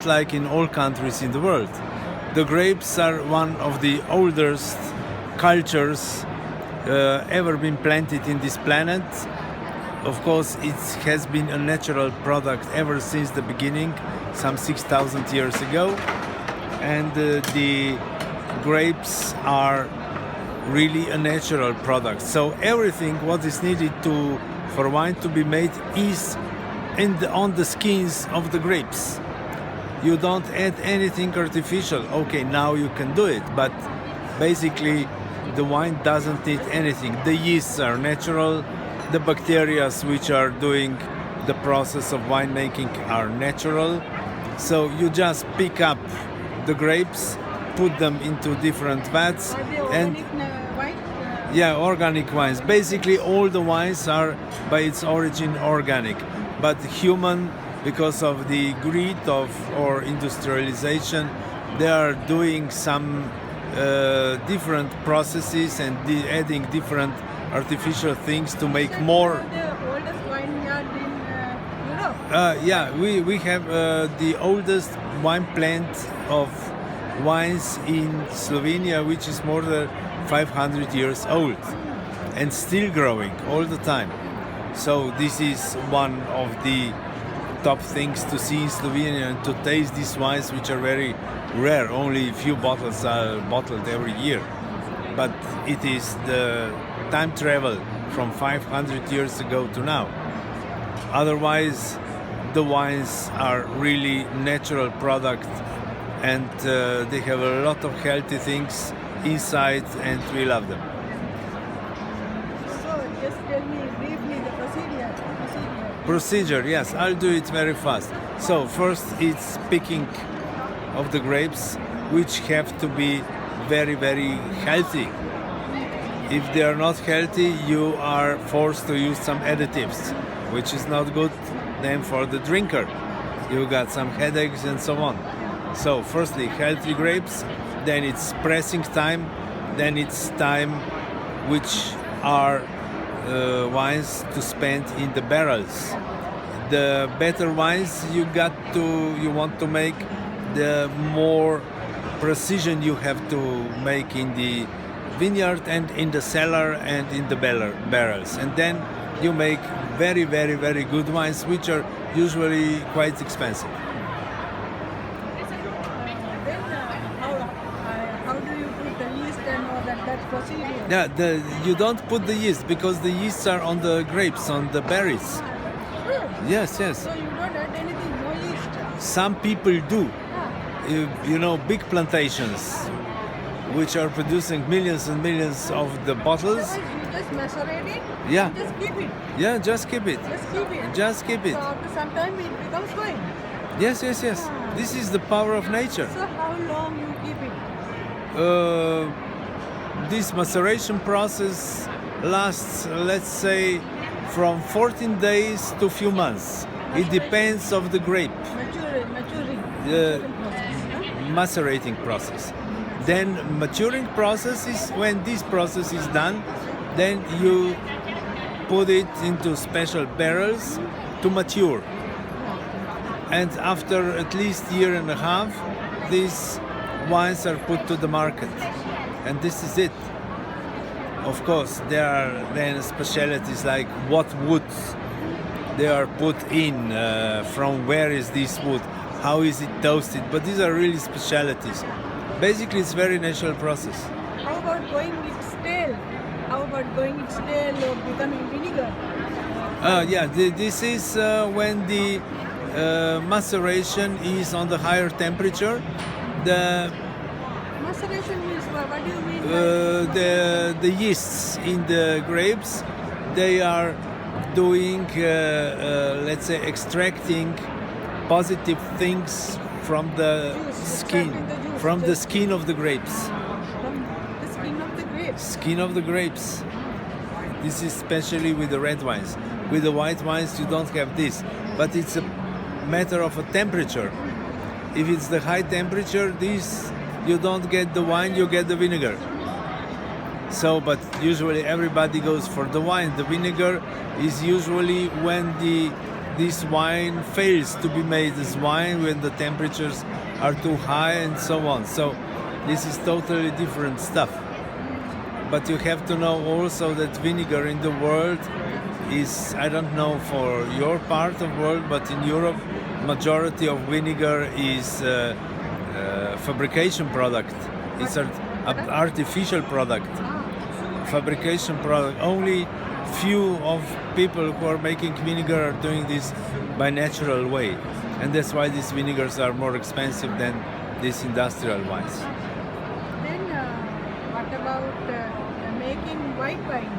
like in all countries in the world. The grapes are one of the oldest cultures ever been planted in this planet. Of course, it has been a natural product ever since the beginning, some 6,000 years ago. And the grapes are really a natural product. So everything what is needed for wine to be made is on the skins of the grapes. You don't add anything artificial. Okay, now you can do it, but basically the wine doesn't need anything. The yeasts are natural, the bacteria which are doing the process of winemaking are natural. So you just pick up the grapes, put them into different vats, and yeah, organic wines. Basically all the wines are by its origin organic, but human, because of the greed or industrialization, they are doing some different processes and adding different artificial things to make more. The oldest vineyard in Europe. Yeah, we have the oldest wine plant of wines in Slovenia, which is more than 500 years old and still growing all the time. So this is one of the top things to see in Slovenia and to taste these wines, which are very rare. Only a few bottles are bottled every year. But it is the time travel from 500 years ago to now. Otherwise, the wines are really natural product, and they have a lot of healthy things inside, and we love them. So just tell me briefly the Procedure, yes, I'll do it very fast. So first it's picking of the grapes, which have to be very, very healthy. If they are not healthy, you are forced to use some additives, which is not good then for the drinker. You got some headaches and so on. So firstly, healthy grapes, then it's pressing time, then it's time which are wines to spend in the barrels. The better wines you want to make, the more precision you have to make in the vineyard and in the cellar and in the barrels. And then you make very, very, very good wines, which are usually quite expensive. How do you put the yeast and all that procedure? Yeah, you don't put the yeast because the yeasts are on the grapes, on the berries. Sure. Yes. So you don't add anything, no yeast? Some people do. You know, big plantations which are producing millions and millions of the bottles. Otherwise you just macerate it, Yeah. and just keep it. Yeah, just keep it. Just keep it. Just keep it. So after some time it becomes wine. Yes. This is the power of nature. So how long you keep it? This maceration process lasts, let's say, from 14 days to few months. It depends of the grape. Maturing process. Macerating process. Then maturing process is when this process is done, then you put it into special barrels to mature. And after at least year and a half, these wines are put to the market. And this is it. Of course, there are then specialities like what woods they are put in, from where is this wood, how is it toasted, but these are really specialities. Basically, it's a very natural process. How about going it stale? How about going it stale or becoming vinegar? This is when the maceration is on the higher temperature. The Maceration means what do you mean? By the yeasts in the grapes, they are doing, let's say, extracting positive things from the skin, from the skin of the grapes. From the skin of the grapes. Skin of the grapes. This is especially with the red wines. With the white wines, you don't have this, but it's a matter of a temperature. If it's the high temperature, this you don't get the wine, you get the vinegar. So, but usually everybody goes for the wine. The vinegar is usually when the this wine fails to be made as wine when the temperatures are too high and so on. So this is totally different stuff. But you have to know also that vinegar in the world is, I don't know for your part of the world, but in Europe, majority of vinegar is fabrication product. It's an artificial product, fabrication product. Only few of people who are making vinegar are doing this by natural way, and that's why these vinegars are more expensive than these industrial wines. Then what about making white wine?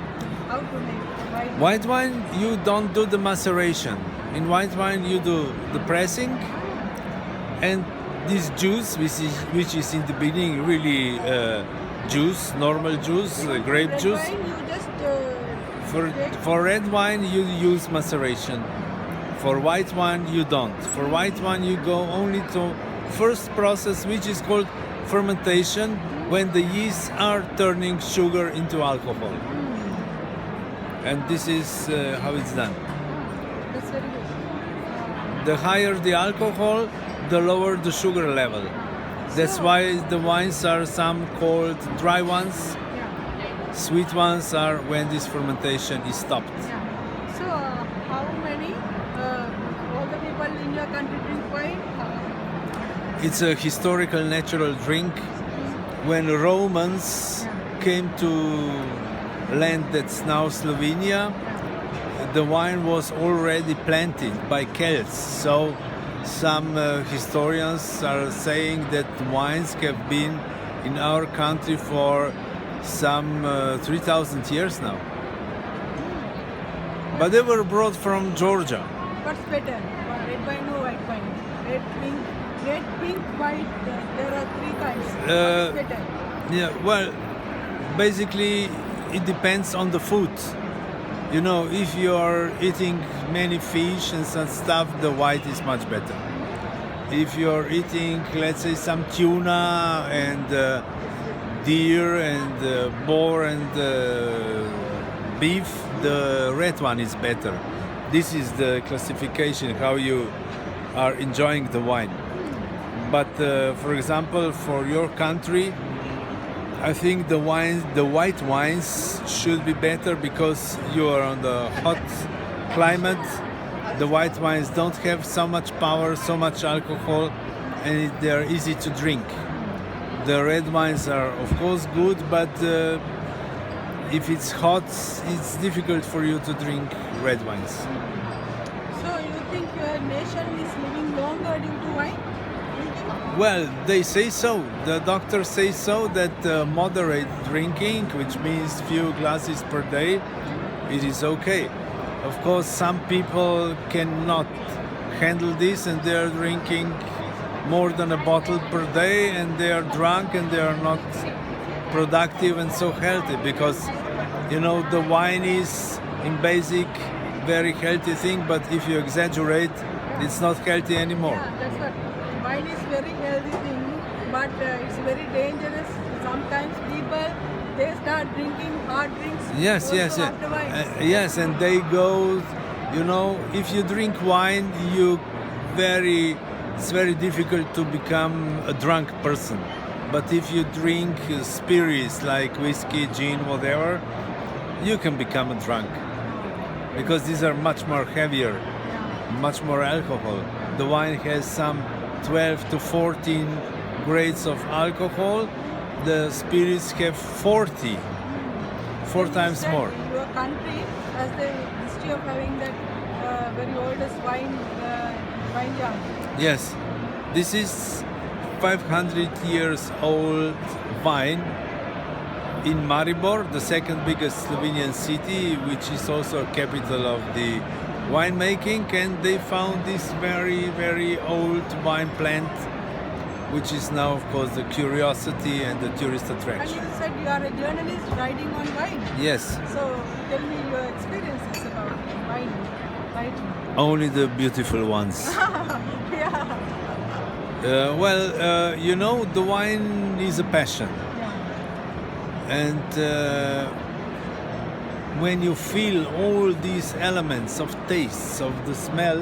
How to make white wine? White wine, you don't do the maceration. In white wine, you do the pressing, and this juice, which is in the beginning really juice, normal juice, grape Red juice. wine, you just For red wine, you use maceration. For white wine, you don't. For white wine, you go only to first process, which is called fermentation, when the yeasts are turning sugar into alcohol. And this is how it's done. that's very good. The higher the alcohol, the lower the sugar level. That's why the wines are some called dry ones. Yeah. Sweet ones are when this fermentation is stopped. Yeah. So how many all the people in your country drink wine? It's a historical natural drink. When Romans came to land that's now Slovenia, the wine was already planted by Celts. So some historians are saying that wines have been in our country for some 3,000 years now. But they were brought from Georgia. What's better? Red wine or white wine? Red, pink, white. There are three kinds. What is better? Yeah, well, basically it depends on the food. You know, if you are eating many fish and some stuff, the white is much better. If you are eating, let's say, some tuna and deer and boar and beef, the red one is better. This is the classification, how you are enjoying the wine. But for example, for your country, I think the white wines should be better because you are on the hot climate. The white wines don't have so much power, so much alcohol, and they are easy to drink. The red wines are of course good, but if it's hot, it's difficult for you to drink red wines. So you think your nation is living longer due to wine drinking? Well, they say so. The doctors say so, that moderate drinking, which means few glasses per day, it is okay. Of course, some people cannot handle this and they are drinking more than a bottle per day and they are drunk and they are not productive and so healthy because, you know, the wine is in basic very healthy thing, but if you exaggerate, it's not healthy anymore. Yeah, that's what. Wine is very healthy thing, but it's very dangerous. Sometimes people they start drinking hard drinks. Yes, also yes, yes. after wine. Yes, and they go, you know, if you drink wine, it's very difficult to become a drunk person. But if you drink spirits like whiskey, gin, whatever, you can become a drunk. Because these are much more heavier, much more alcohol. The wine has some 12 to 14 grades of alcohol. The spirits have 40, four times Said more. Your country has the history of having that very oldest wine jar. Yes, this is 500 years old wine in Maribor, the second biggest Slovenian city, which is also capital of the winemaking, and they found this very, very old wine plant, which is now, of course, the curiosity and the tourist And attraction. you said you are a journalist writing on wine. Yes, So tell me your experiences about wine writing. only the beautiful ones. Yeah. You know, the wine is a passion. Yeah. And when you feel all these elements of tastes, of the smell,